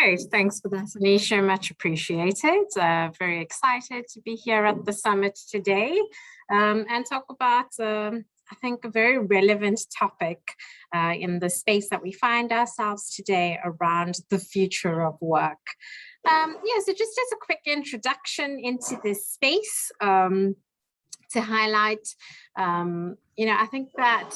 Great, thanks for that, Alicia. Much appreciated. Very excited to be here at the summit today and talk about, I think, a very relevant topic in the space that we find ourselves today around the future of work. So just as a quick introduction into this space, to highlight, I think that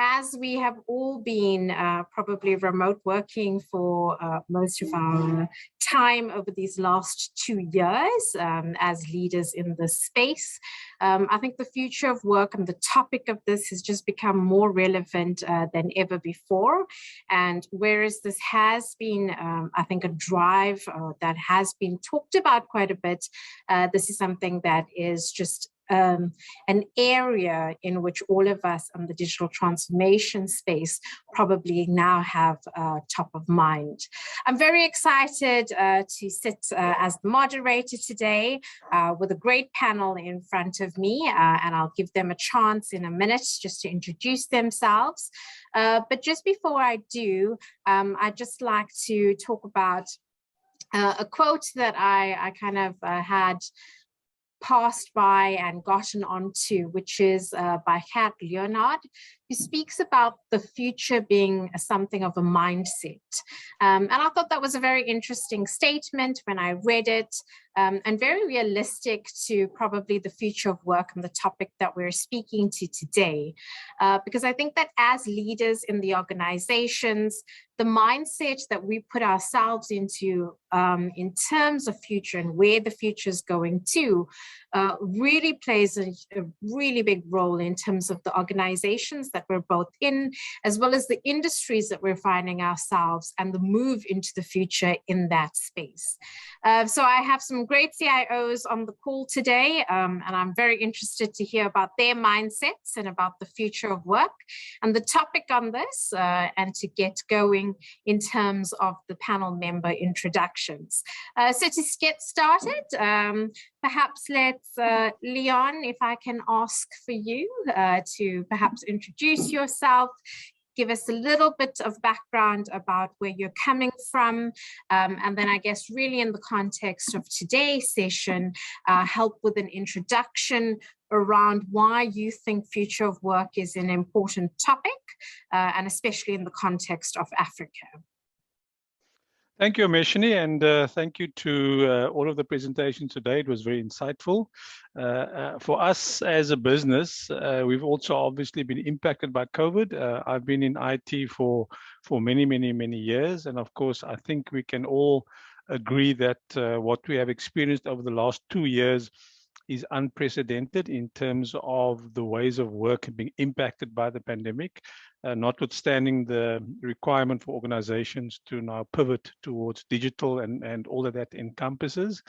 as we have all been probably remote working for most of our time over these last 2 years as leaders in this space, I think the future of work and the topic of this has just become more relevant than ever before. And whereas this has been, I think, a drive that has been talked about quite a bit, this is something that is just an area in which all of us on the digital transformation space probably now have top of mind. I'm very excited to sit as the moderator today with a great panel in front of me, and I'll give them a chance in a minute just to introduce themselves. But just before I do, I'd just like to talk about a quote that I kind of had passed by and gotten onto, which is by Leonard, who speaks about the future being something of a mindset. And I thought that was a very interesting statement when I read it, and very realistic to probably the future of work and the topic that we're speaking to today. Because I think that as leaders in the organizations, the mindset that we put ourselves into in terms of future and where the future is going to really plays a really big role in terms of the organizations that we're both in, as well as the industries that we're finding ourselves and the move into the future in that space. So I have some great CIOs on the call today, and I'm very interested to hear about their mindsets and about the future of work and the topic on this, and to get going in terms of the panel member introductions. So to get started, perhaps let's, Leon, if I can ask for you to perhaps introduce yourself, give us a little bit of background about where you're coming from, and then I guess really in the context of today's session, help with an introduction around why you think future of work is an important topic, and especially in the context of Africa. Thank you, Omeshnee, and thank you to all of the presentations today. It was very insightful. For us as a business, we've also obviously been impacted by COVID. I've been in IT for many years, and of course, I think we can all agree that what we have experienced over the last 2 years is unprecedented in terms of the ways of work being impacted by the pandemic, notwithstanding the requirement for organizations to now pivot towards digital and all of that encompasses.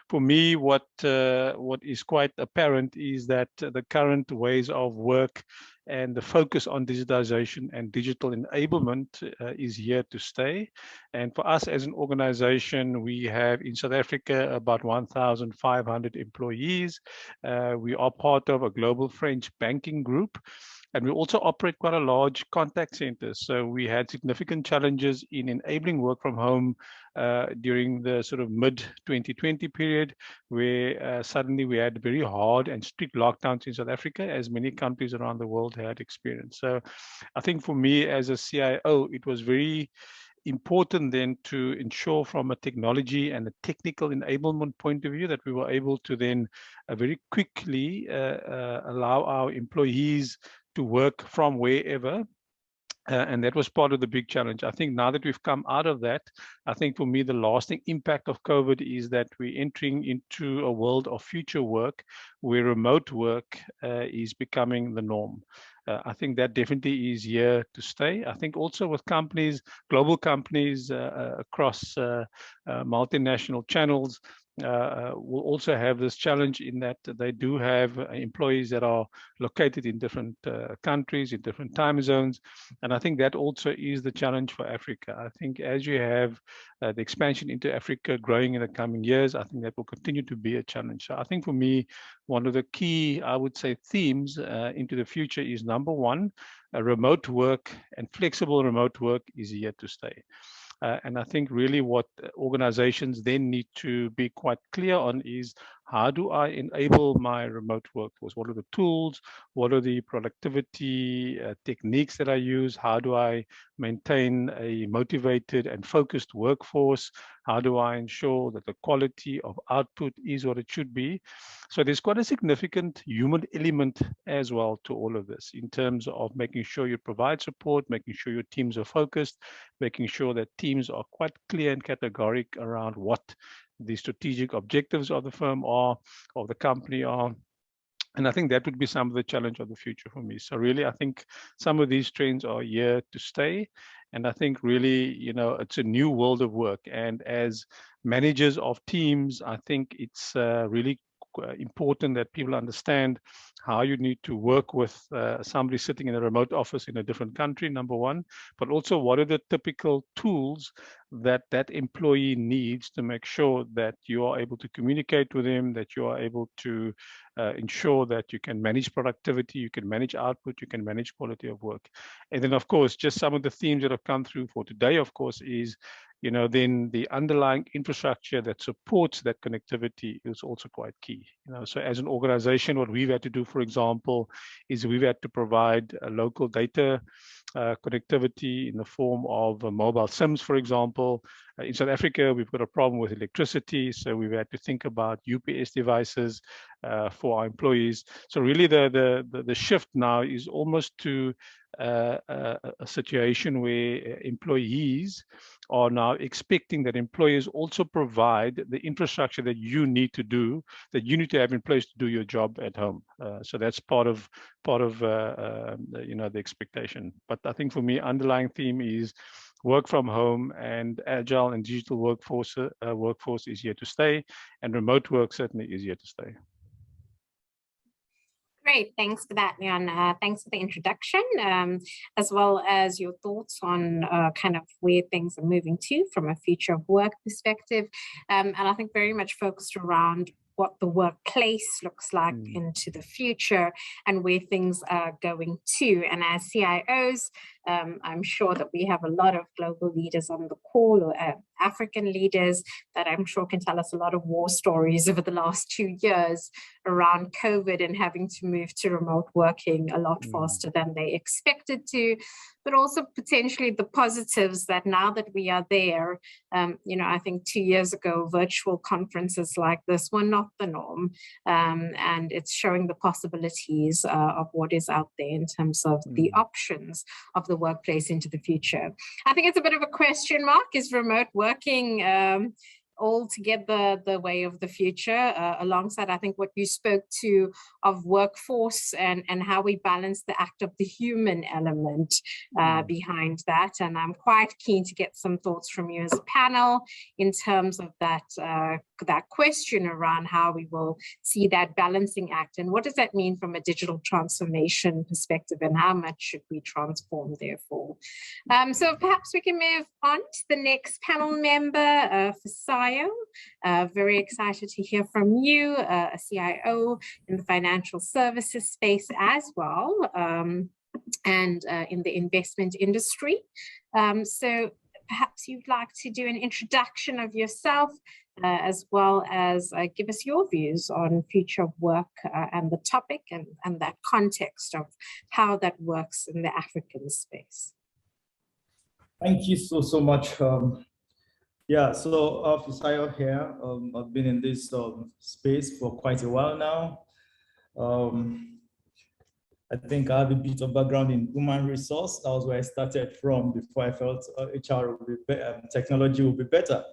For me, what is quite apparent is that the current ways of work and the focus on digitization and digital enablement is here to stay. And for us as an organization, we have in South Africa about 1,500 employees. We are part of a global French banking group. And we also operate quite a large contact center. So we had significant challenges in enabling work from home during the sort of mid-2020 period, where suddenly we had very hard and strict lockdowns in South Africa, as many countries around the world had experienced. So I think for me as a CIO, it was very important then to ensure from a technology and a technical enablement point of view that we were able to then very quickly allow our employees to work from wherever. And that was part of the big challenge. I think now that we've come out of that, I think for me, the lasting impact of COVID is that we're entering into a world of future work where remote work is becoming the norm. I think that definitely is here to stay. I think also with companies, global companies across multinational channels, will also have this challenge in that they do have employees that are located in different countries, in different time zones. And I think that also is the challenge for Africa. I think as you have the expansion into Africa growing in the coming years, I think that will continue to be a challenge. So I think for me, one of the key, I would say, themes into the future is number one, remote work and flexible remote work is here to stay. And I think really what organizations then need to be quite clear on is, how do I enable my remote workforce? What are the tools? What are the productivity techniques that I use? How do I maintain a motivated and focused workforce? How do I ensure that the quality of output is what it should be? So there's quite a significant human element as well to all of this, in terms of making sure you provide support, making sure your teams are focused, making sure that teams are quite clear and categoric around what the strategic objectives of the firm are, of the company are. And I think that would be some of the challenge of the future for me. So really, I think some of these trends are here to stay. And I think really, it's a new world of work. And as managers of teams, I think it's really important that people understand how you need to work with somebody sitting in a remote office in a different country, number one, but also what are the typical tools that that employee needs to make sure that you are able to communicate with him, that you are able to ensure that you can manage productivity, you can manage output, you can manage quality of work. And then, of course, just some of the themes that have come through for today, of course, is then the underlying infrastructure that supports that connectivity is also quite key. So as an organization, what we've had to do, for example, is we've had to provide a local data connectivity in the form of mobile SIMs, for example. In South Africa, we've got a problem with electricity, so we've had to think about UPS devices for our employees. So really the shift now is almost to a situation where employees are now expecting that employers also provide the infrastructure that you need to do, that you need to have in place to do your job at home. So that's part of the expectation. But I think for me, underlying theme is work from home, and agile and digital workforce is here to stay, and remote work certainly is here to stay. Great, thanks for that, Leon. Thanks for the introduction, as well as your thoughts on kind of where things are moving to from a future of work perspective. And I think very much focused around what the workplace looks like into the future and where things are going to. And as CIOs, I'm sure that we have a lot of global leaders on the call, or African leaders that I'm sure can tell us a lot of war stories over the last 2 years around COVID and having to move to remote working a lot faster than they expected to, but also potentially the positives that now that we are there, I think 2 years ago, virtual conferences like this were not the norm. And it's showing the possibilities of what is out there in terms of the options of the workplace into the future. I think it's a bit of a question mark. Is remote working altogether the way of the future, alongside I think what you spoke to of workforce and how we balance the act of the human element behind that. And I'm quite keen to get some thoughts from you as a panel in terms of that question around how we will see that balancing act, and what does that mean from a digital transformation perspective, and how much should we transform therefore. So perhaps we can move on to the next panel member, Fisayo. Very excited to hear from you, a CIO in the financial services space as well, and in the investment industry. So perhaps you'd like to do an introduction of yourself, as well as give us your views on future of work and the topic and that context of how that works in the African space. Thank you so much. Yeah, so Fisayo here. I've been in this space for quite a while now. I think I have a bit of background in human resource. That was where I started from before I felt HR would be better, technology would be better.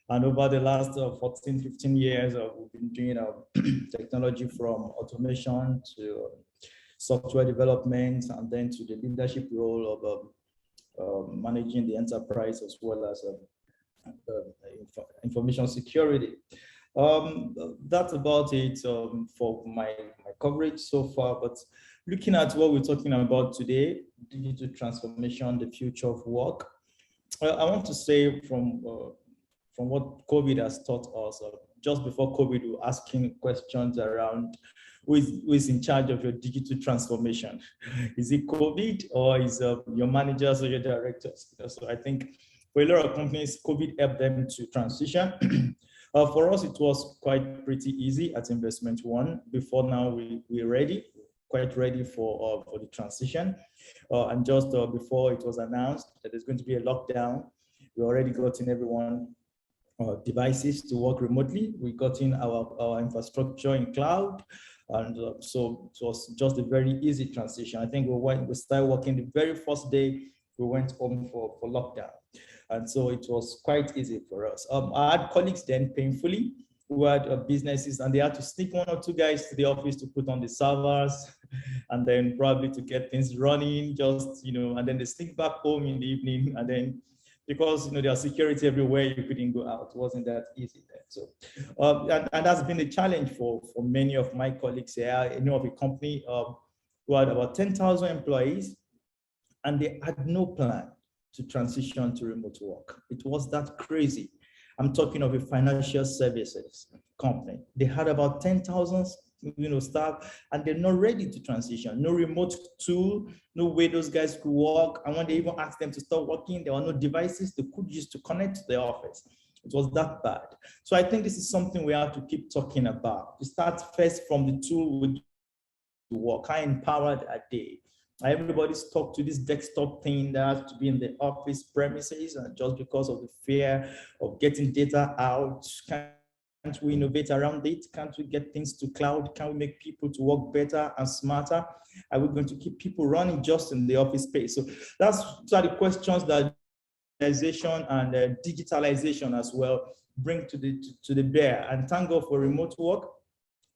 And over the last 14, 15 years, we've been doing technology from automation to software development, and then to the leadership role of managing the enterprise, as well as information security. That's about it for my coverage so far. But looking at what we're talking about today, digital transformation, the future of work, I want to say from what COVID has taught us. Just before COVID, we were asking questions around who is in charge of your digital transformation. Is it COVID, or is your managers or your directors? So I think For a lot of companies, COVID helped them to transition. For us, it was pretty easy at Investment One. Before now, we're quite ready for the transition. And just before it was announced that there's going to be a lockdown, we already got in everyone devices to work remotely. We got in our infrastructure in cloud. And so it was just a very easy transition. I think we started working the very first day we went home for lockdown. And so it was quite easy for us. I had colleagues then, painfully, who had businesses, and they had to sneak 1 or 2 guys to the office to put on the servers, and then probably to get things running, and then they sneak back home in the evening, and then because there's security everywhere, you couldn't go out. It wasn't that easy then. So, and that's been a challenge for many of my colleagues here. I know of a company who had about 10,000 employees, and they had no plan to transition to remote work. It was that crazy. I'm talking of a financial services company. They had about 10,000 staff, and they're not ready to transition. No remote tool, no way those guys could work. And when they even asked them to start working, there were no devices they could use to connect to the office. It was that bad. So I think this is something we have to keep talking about. We start first from the tool we work. How empowered are they? Everybody's talked to this desktop thing that has to be in the office premises, and just because of the fear of getting data out, can't we innovate around it? Can't we get things to cloud? Can we make people to work better and smarter? Are we going to keep people running just in the office space? So those are the questions that digitalization and digitalization as well bring to the bear. And thank God for remote work.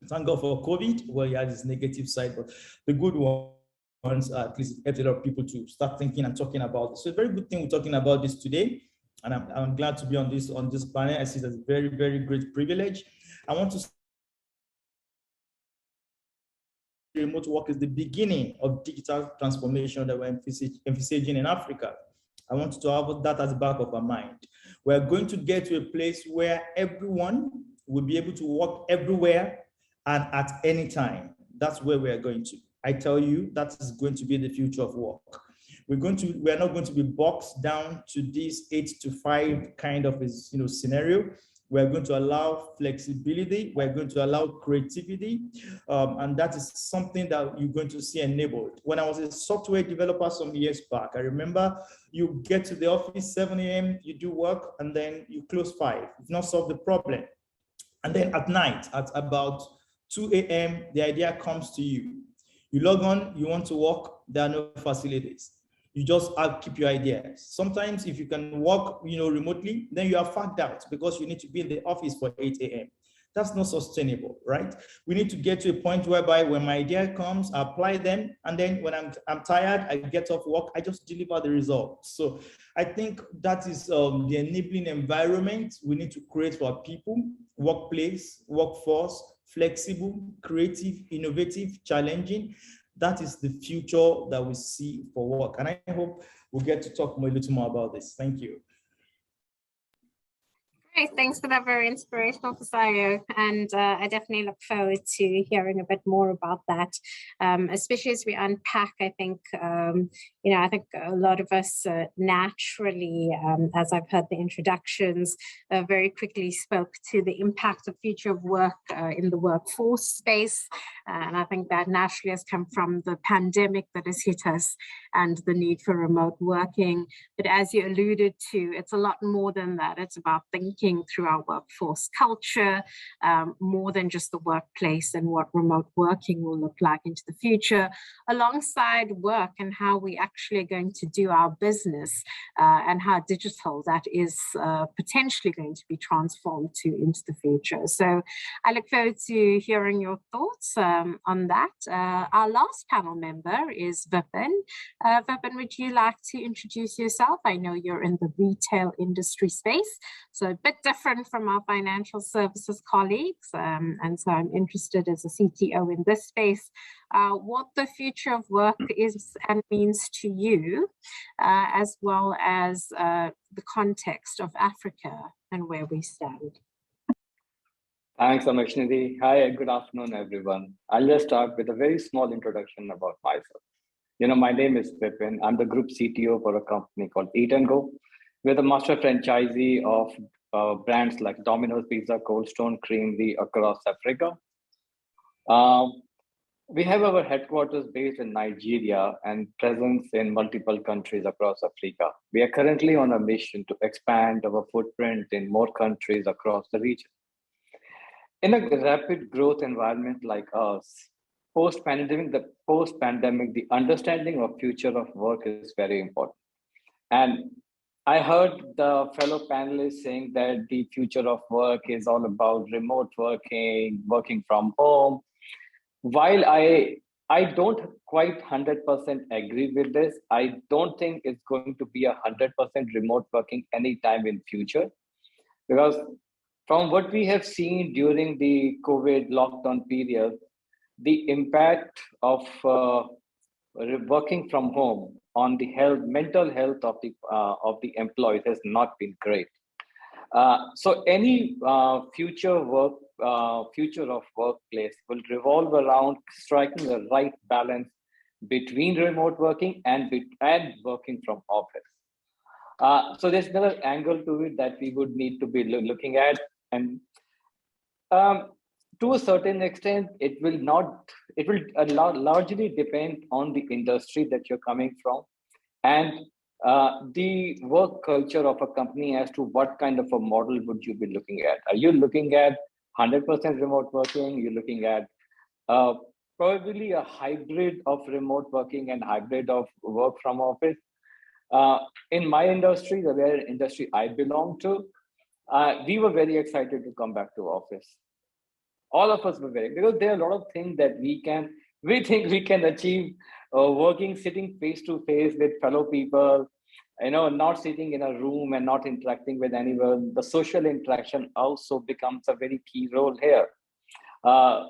Thank God for COVID. Well, yeah, this negative side, but the good ones are at least helped a lot of people to start thinking and talking about this. So a very good thing we're talking about this today. And I'm glad to be on this panel. I see it as a very, very great privilege. I want to say remote work is the beginning of digital transformation that we're envisaging in Africa. I want to have that as the back of our mind. We're going to get to a place where everyone will be able to work everywhere and at any time. That's where we're going to. I tell you, that is going to be the future of work. We're not going to be boxed down to this 8 to 5 kind of scenario. We're going to allow flexibility. We're going to allow creativity. And that is something that you're going to see enabled. When I was a software developer some years back, I remember you get to the office 7 a.m., you do work, and then you close 5. You've not solved the problem. And then at night, at about 2 a.m., the idea comes to you. You log on, you want to work, there are no facilities. You just have to keep your ideas. Sometimes if you can work remotely, then you are fagged out because you need to be in the office for 8 a.m. That's not sustainable, right? We need to get to a point whereby when my idea comes, I apply them, and then when I'm tired, I get off work, I just deliver the results. So I think that is the enabling environment we need to create for our people, workplace, workforce, flexible, creative, innovative, challenging. That is the future that we see for work. And I hope we'll get to talk a little more about this. Thank you. Great, thanks for that very inspirational, Fisayo. And I definitely look forward to hearing a bit more about that, especially as we unpack. I think, I think a lot of us naturally, as I've heard the introductions, very quickly spoke to the impact of future of work in the workforce space. And I think that naturally has come from the pandemic that has hit us and the need for remote working. But as you alluded to, it's a lot more than that. It's about thinking through our workforce culture, more than just the workplace and what remote working will look like into the future, alongside work and how we actually are going to do our business and how digital that is potentially going to be transformed to into the future. So I look forward to hearing your thoughts on that. Our last panel member is Vipin. Vipin, would you like to introduce yourself? I know you're in the retail industry space, so a bit different from our financial services colleagues. And so I'm interested as a CTO in this space, what the future of work is and means to you, as well as the context of Africa and where we stand. Thanks, Omeshnee. Hi, good afternoon, everyone. I'll just start with a very small introduction about myself. My name is Vipin. I'm the group CTO for a company called Eat & Go. We're the master franchisee of brands like Domino's Pizza, Cold Stone Creamery across Africa. We have our headquarters based in Nigeria and presence in multiple countries across Africa. We are currently on a mission to expand our footprint in more countries across the region. In a rapid growth environment like us, post-pandemic, the understanding of future of work is very important. And I heard the fellow panelists saying that the future of work is all about remote working, working from home. While I don't quite 100% agree with this, I don't think it's going to be 100% remote working anytime in future, because from what we have seen during the COVID lockdown period, the impact of working from home on the mental health of the employees has not been great. So any future of workplace will revolve around striking the right balance between remote working and working from office. So there's another angle to it that we would need to be looking at, and to a certain extent, it will largely depend on the industry that you're coming from and the work culture of a company as to what kind of a model would you be looking at. Are you looking at 100% remote working? You're looking at probably a hybrid of remote working and hybrid of work from office. In my industry, the industry I belong to, we were very excited to come back to office. All of us were because there are a lot of things that we think we can achieve sitting face to face with fellow people, not sitting in a room and not interacting with anyone. The social interaction also becomes a very key role here.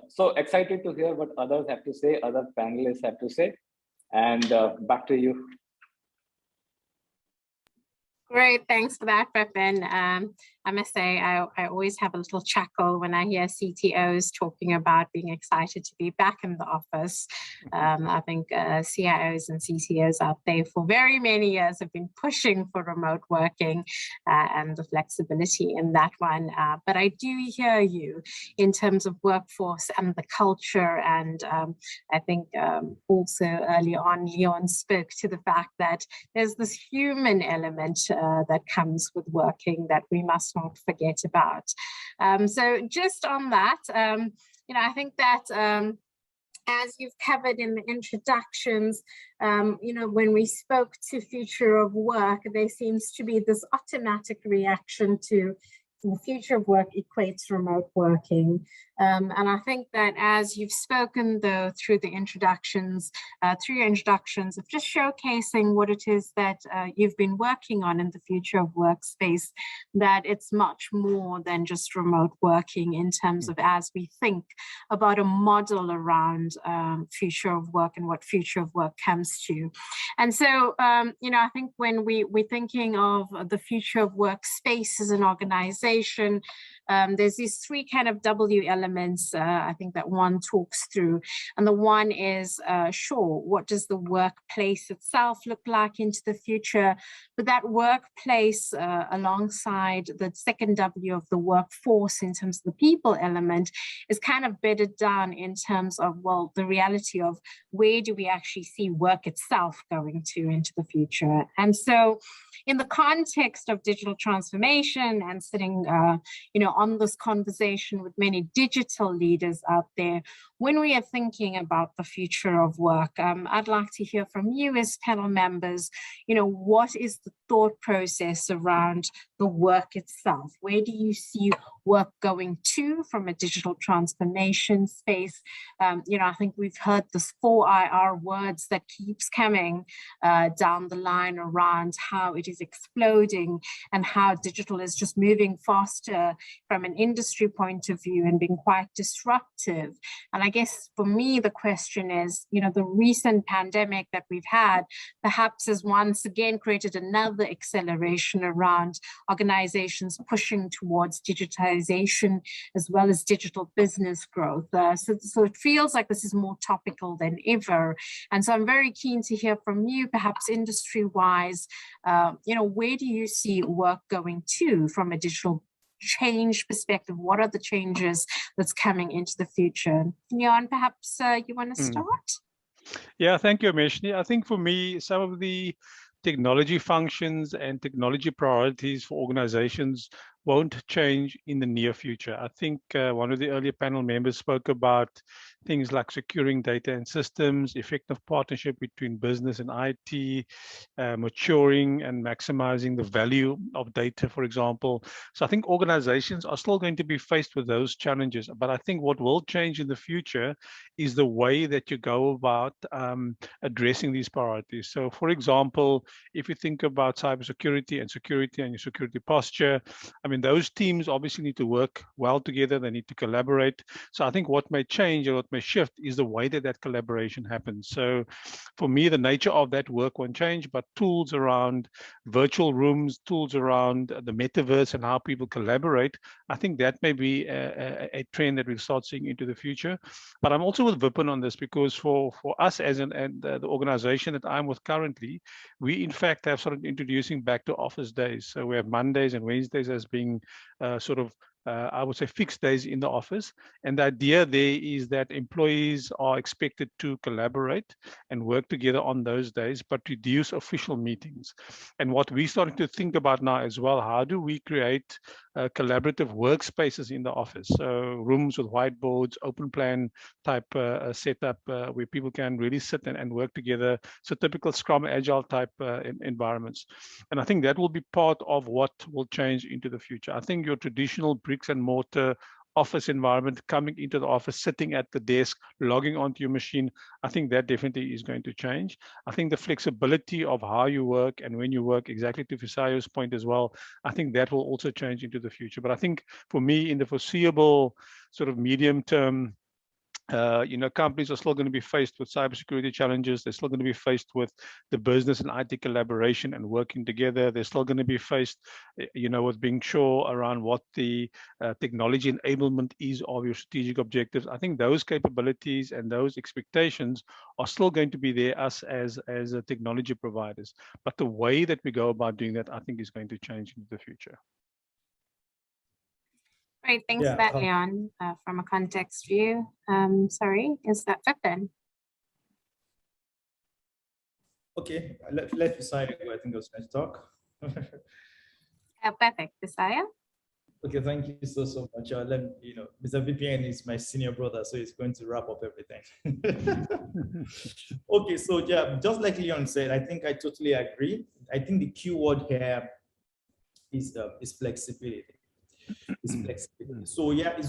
So excited to hear what others have to say, other panelists have to say, and back to you. Great, thanks for that, Vipin. I must say, I always have a little chuckle when I hear CTOs talking about being excited to be back in the office. I think CIOs and CTOs out there for very many years have been pushing for remote working and the flexibility in that one. But I do hear you in terms of workforce and the culture. And I think also early on, Leon spoke to the fact that there's this human element that comes with working that we must not forget about. So just on that, I think that as you've covered in the introductions, when we spoke to future of work, there seems to be this automatic reaction to the future of work equates remote working. And I think that as you've spoken, though, through your introductions of just showcasing what it is that you've been working on in the future of workspace, that it's much more than just remote working in terms of as we think about a model around future of work and what future of work comes to. And so, I think when we're thinking of the future of workspace as an organization, there's these three kind of W elements I think that one talks through. And the one is, sure, what does the workplace itself look like into the future? But that workplace alongside the second W of the workforce in terms of the people element is kind of bedded down in terms of, well, the reality of where do we actually see work itself going to into the future. And so in the context of digital transformation and sitting, on this conversation with many digital leaders out there, when we are thinking about the future of work, I'd like to hear from you as panel members, what is the thought process around the work itself? Where do you see work going to from a digital transformation space? I think we've heard this 4IR words that keeps coming down the line around how it is exploding and how digital is just moving faster from an industry point of view and being quite disruptive. And I guess for me, the question is, the recent pandemic that we've had perhaps has once again created another acceleration around organizations pushing towards digitization as well as digital business growth. So it feels like this is more topical than ever. And so I'm very keen to hear from you, perhaps industry-wise, where do you see work going to from a digital change perspective? What are the changes that's coming into the future? Leon, perhaps you want to start? Yeah, thank you, Omeshnee. I think for me, some of the technology functions and technology priorities for organizations won't change in the near future. I think one of the earlier panel members spoke about things like securing data and systems, effective partnership between business and IT, maturing and maximizing the value of data, for example. So I think organizations are still going to be faced with those challenges. But I think what will change in the future is the way that you go about addressing these priorities. So for example, if you think about cybersecurity and your security posture, I mean, those teams obviously need to work well together. They need to collaborate. So I think what may change or what may shift is the way that collaboration happens. So for me, the nature of that work won't change, but tools around virtual rooms, tools around the metaverse and how people collaborate, I think that may be a trend that we'll start seeing into the future. But I'm also with Vipin on this because for us as the organization that I'm with currently, we in fact have started introducing back to office days. So we have Mondays and Wednesdays as being I would say fixed days in the office. And the idea there is that employees are expected to collaborate and work together on those days, but reduce official meetings. And what we're starting to think about now as well, how do we create collaborative workspaces in the office? So rooms with whiteboards, open plan type setup where people can really sit and work together. So typical Scrum Agile type environments. And I think that will be part of what will change into the future. I think your traditional bricks and mortar office environment, coming into the office, sitting at the desk, logging onto your machine, I think that definitely is going to change. I think the flexibility of how you work and when you work, exactly to Fisayo's point as well, I think that will also change into the future. But I think for me, in the foreseeable sort of medium term, companies are still going to be faced with cybersecurity challenges. They're still going to be faced with the business and IT collaboration and working together. They're still going to be faced, with being sure around what the technology enablement is of your strategic objectives. I think those capabilities and those expectations are still going to be there, us as technology providers. But the way that we go about doing that, I think, is going to change in the future. Great, thanks for that, Leon. From a context view, sorry, is that Vipin? Okay, let Fisayo go. I think I was going to talk. Perfect, Fisayo. Okay, thank you so much. Mr. Vipin is my senior brother, so he's going to wrap up everything. Okay, so yeah, just like Leon said, I think I totally agree. I think the key word here is flexibility. So yeah,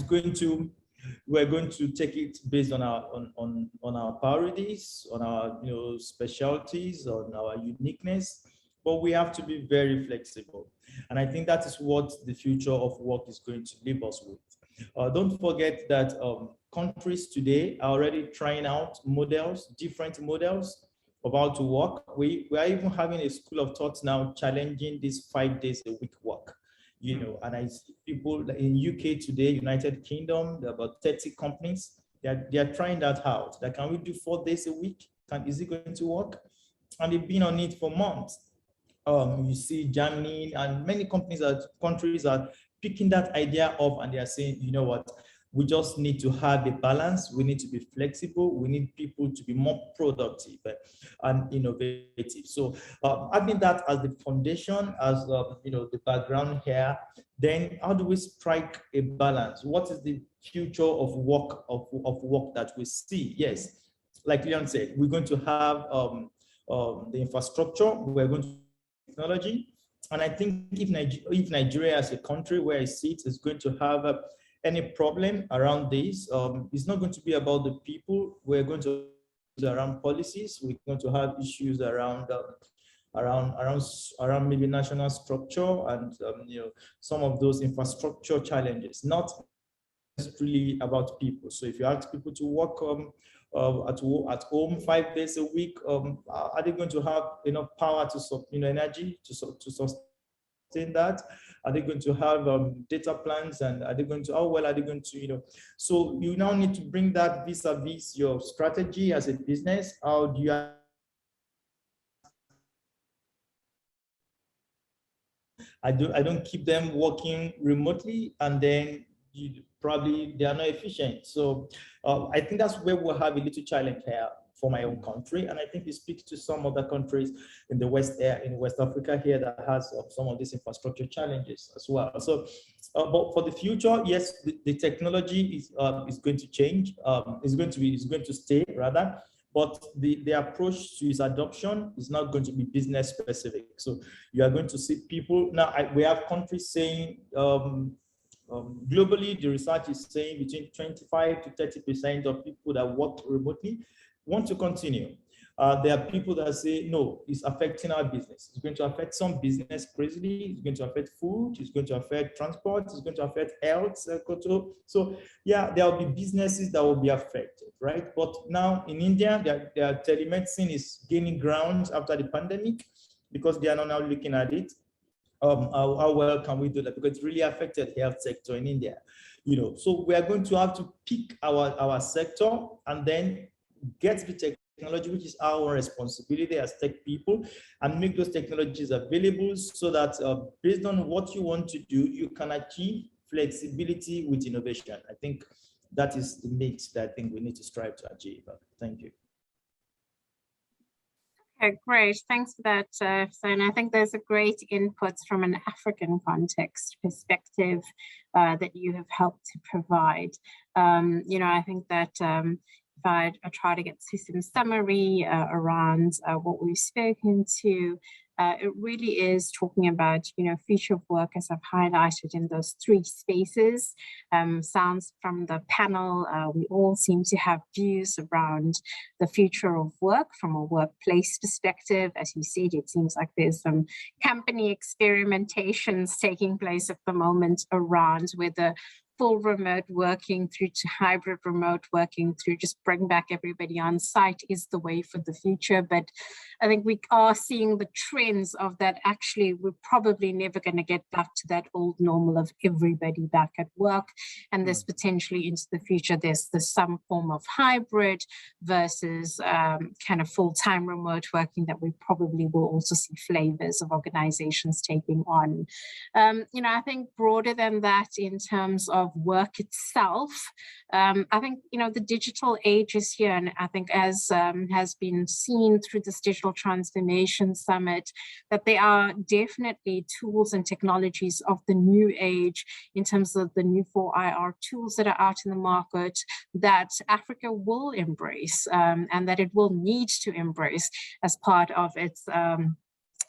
we're going to take it based on our priorities, on our specialties, on our uniqueness, but we have to be very flexible. And I think that is what the future of work is going to leave us with. Don't forget that countries today are already trying out different models of how to work. We are even having a school of thought now challenging this 5 days a week work. And I see people in UK today, United Kingdom, there are about 30 companies, they are trying that out. That can we do 4 days a week? Is it going to work? And they've been on it for months. You see Germany and many countries are picking that idea up, and they are saying, you know what, we just need to have a balance. We need to be flexible. We need people to be more productive and innovative. So having that as the foundation, as the background here, then how do we strike a balance? What is the future of work that we see? Yes, like Leon said, we're going to have the infrastructure. We're going to have technology, and I think if Nigeria as a country where it sits is going to have any problem around this, it's not going to be about the people. We're going to around policies. We're going to have issues around maybe national structure and some of those infrastructure challenges. Not necessarily about people. So if you ask people to work at home 5 days a week, are they going to have enough power to energy to sustain that? Are they going to have data plans, and are they going to, how well are they going to, so you now need to bring that vis-a-vis your strategy as a business. How do you I don't keep them working remotely, and then they are not efficient. So I think that's where we'll have a little challenge here for my own country, and I think it speaks to some other countries in the West Africa here that has some of these infrastructure challenges as well. So, but for the future, yes, the technology is going to change. It's going to stay rather. But the approach to its adoption is not going to be business specific. So you are going to see people now. We have countries saying globally, the research is saying between 25 to 30% of people that work remotely want to continue. There are people that say, no, it's affecting our business. It's going to affect some business crazily. It's going to affect food. It's going to affect transport. It's going to affect health. So yeah, there will be businesses that will be affected, right? But now in India, their telemedicine is gaining ground after the pandemic, because they are now looking at it. How well can we do that? Because it really affected the health sector in India. So we are going to have to pick our sector and then get the technology, which is our responsibility as tech people, and make those technologies available so that based on what you want to do, you can achieve flexibility with innovation. I think that is the mix that I think we need to strive to achieve. Thank you. Okay, great. Thanks for that, and I think there's a great input from an African context perspective that you have helped to provide. I think that if I try to get to some summary around what we've spoken to, it really is talking about, future of work, as I've highlighted in those 3 spaces. Sounds from the panel, we all seem to have views around the future of work from a workplace perspective. As you said, it seems like there's some company experimentations taking place at the moment around whether full remote working through to hybrid remote working through just bring back everybody on site is the way for the future. But I think we are seeing the trends of that. Actually, we're probably never going to get back to that old normal of everybody back at work. And there's potentially into the future, there's some form of hybrid versus kind of full-time remote working that we probably will also see flavors of organizations taking on. I think broader than that in terms of work itself, I think, the digital age is here. And I think as has been seen through this Digital Transformation Summit, that there are definitely tools and technologies of the new age in terms of the new 4IR tools that are out in the market that Africa will embrace and that it will need to embrace as part of its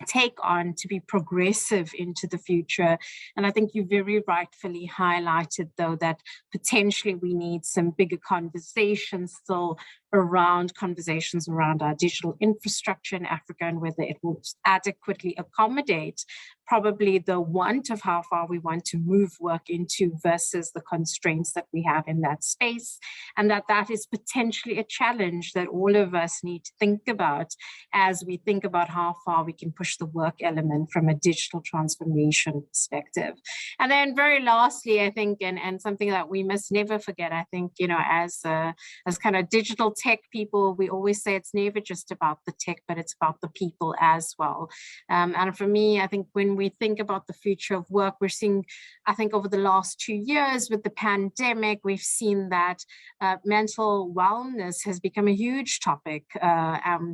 take on to be progressive into the future. And I think you very rightfully highlighted, though, that potentially we need some bigger conversations still around our digital infrastructure in Africa and whether it will adequately accommodate probably the want of how far we want to move work into versus the constraints that we have in that space. And that is potentially a challenge that all of us need to think about as we think about how far we can push the work element from a digital transformation perspective. And then very lastly, I think, and something that we must never forget, I think, as kind of digital tech people, we always say it's never just about the tech, but it's about the people as well. And for me, I think when we think about the future of work, we're seeing, I think over the last 2 years with the pandemic, we've seen that mental wellness has become a huge topic.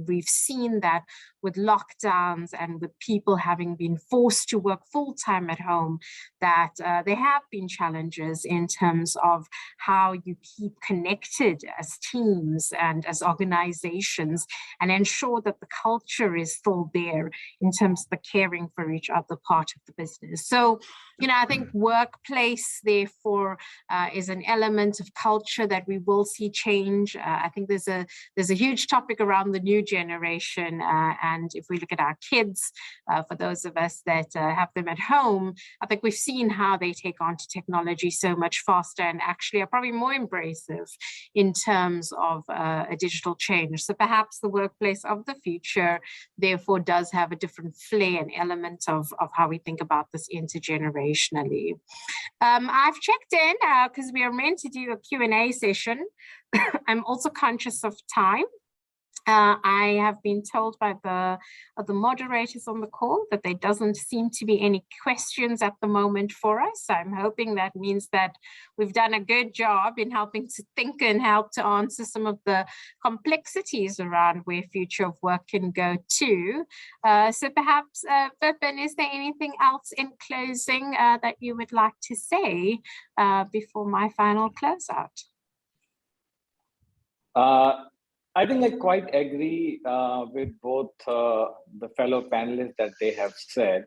We've seen that with lockdowns and with people having been forced to work full-time at home, that there have been challenges in terms of how you keep connected as teams and as organizations and ensure that the culture is still there in terms of the caring for each other part of the business. So, I think workplace, therefore, is an element of culture that we will see change. I think there's a huge topic around the new generation And if we look at our kids, for those of us that have them at home, I think we've seen how they take on to technology so much faster and actually are probably more embracive in terms of a digital change. So perhaps the workplace of the future, therefore, does have a different flair and element of how we think about this intergenerationally. I've checked in because we are meant to do a Q&A session. I'm also conscious of time. I have been told by the moderators on the call that there doesn't seem to be any questions at the moment for us. I'm hoping that means that we've done a good job in helping to think and help to answer some of the complexities around where future of work can go to. So perhaps, Vipin, is there anything else in closing that you would like to say before my final closeout? I think I quite agree with both the fellow panelists that they have said.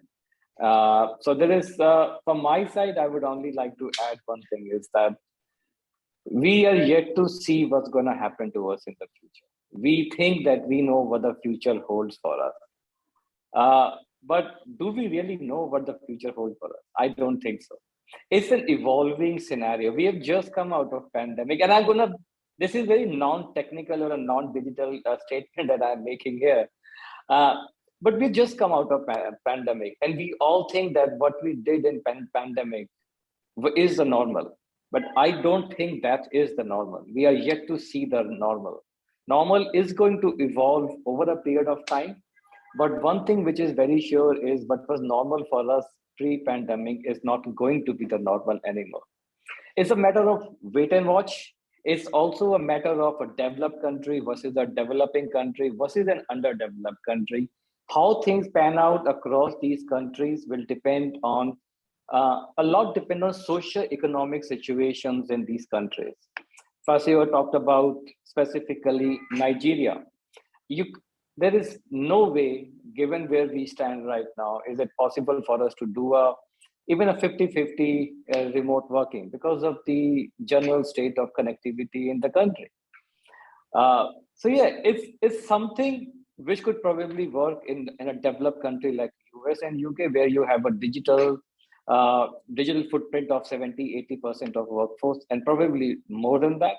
So there is, from my side, I would only like to add one thing is that we are yet to see what's going to happen to us in the future. We think that we know what the future holds for us. But do we really know what the future holds for us? I don't think so. It's an evolving scenario. We have just come out of pandemic, and this is very non-technical or a non-digital statement that I'm making here. But we just come out of pandemic, and we all think that what we did in pandemic is the normal. But I don't think that is the normal. We are yet to see the normal. Normal is going to evolve over a period of time. But one thing which is very sure is what was normal for us pre-pandemic is not going to be the normal anymore. It's a matter of wait and watch. It's also a matter of a developed country versus a developing country versus an underdeveloped country. How things pan out across these countries will depend on, a lot depend on socio-economic situations in these countries. Fisayo talked about specifically Nigeria. There is no way, given where we stand right now, is it possible for us to do even a 50-50 remote working because of the general state of connectivity in the country. So yeah, it's something which could probably work in a developed country like US and UK, where you have a digital footprint of 70-80% of workforce, and probably more than that.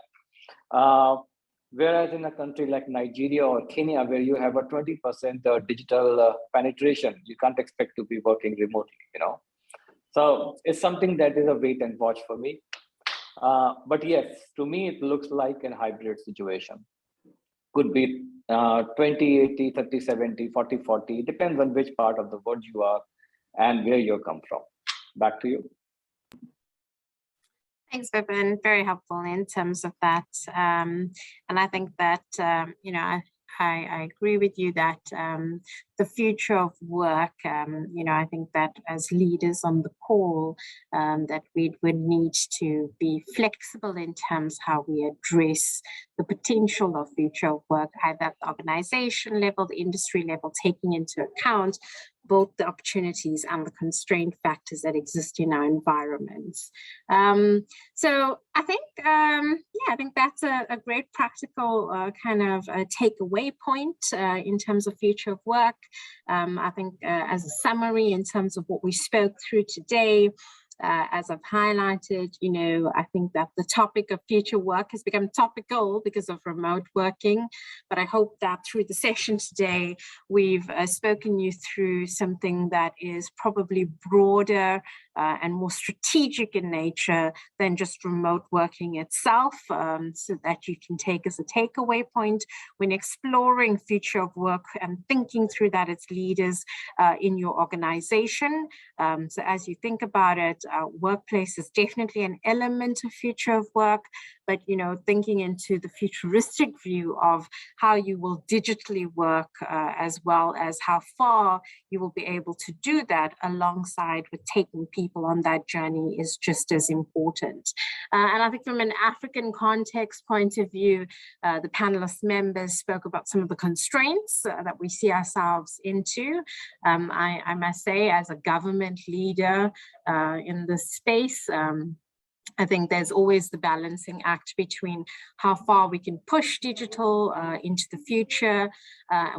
Whereas in a country like Nigeria or Kenya, where you have a 20% digital penetration, you can't expect to be working remotely, So it's something that is a wait and watch for me. But yes, to me, it looks like a hybrid situation. Could be 20-80, 30-70, 40-40. It depends on which part of the world you are and where you come from. Back to you. Thanks, Vipin. Very helpful in terms of that. And I think that, I agree with you that the future of work, I think that as leaders on the call, that we would need to be flexible in terms how we address the potential of future of work, either at the organization level, the industry level, taking into account both the opportunities and the constraint factors that exist in our environments. So I think, I think that's a great practical kind of takeaway point in terms of future of work. I think as a summary in terms of what we spoke through today, as I've highlighted, I think that the topic of future work has become topical because of remote working. But I hope that through the session today, we've spoken you through something that is probably broader and more strategic in nature than just remote working itself, so that you can take as a takeaway point when exploring future of work and thinking through that as leaders in your organization. So as you think about it, workplace is definitely an element of future of work, but thinking into the futuristic view of how you will digitally work, as well as how far you will be able to do that alongside with taking people on that journey is just as important. And I think from an African context point of view, the panelist members spoke about some of the constraints that we see ourselves into. I must say, as a government leader in this space, I think there's always the balancing act between how far we can push digital into the future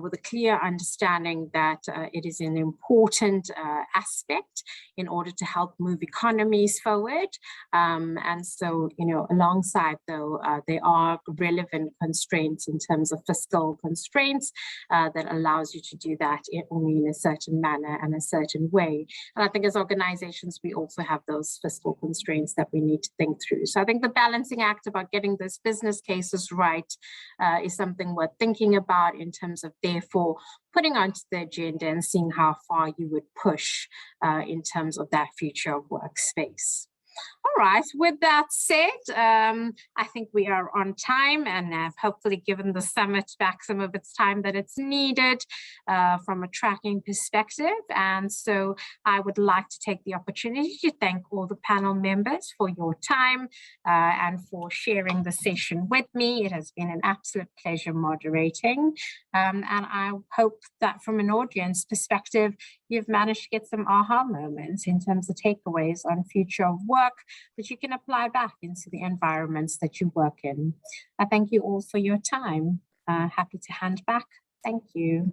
with a clear understanding that it is an important aspect in order to help move economies forward. And so, you know, alongside though, there are relevant constraints in terms of fiscal constraints that allows you to do that only in a certain manner and a certain way. And I think as organizations, we also have those fiscal constraints that we need to think through. So I think the balancing act about getting those business cases right is something worth thinking about in terms of therefore putting onto the agenda and seeing how far you would push in terms of that future of workspace. All right, with that said, I think we are on time and have hopefully given the summit back some of its time that it's needed from a tracking perspective. And so I would like to take the opportunity to thank all the panel members for your time and for sharing the session with me. It has been an absolute pleasure moderating. And I hope that from an audience perspective, you've managed to get some aha moments in terms of takeaways on future of work that you can apply back into the environments that you work in. I thank you all for your time. Happy to hand back. Thank you.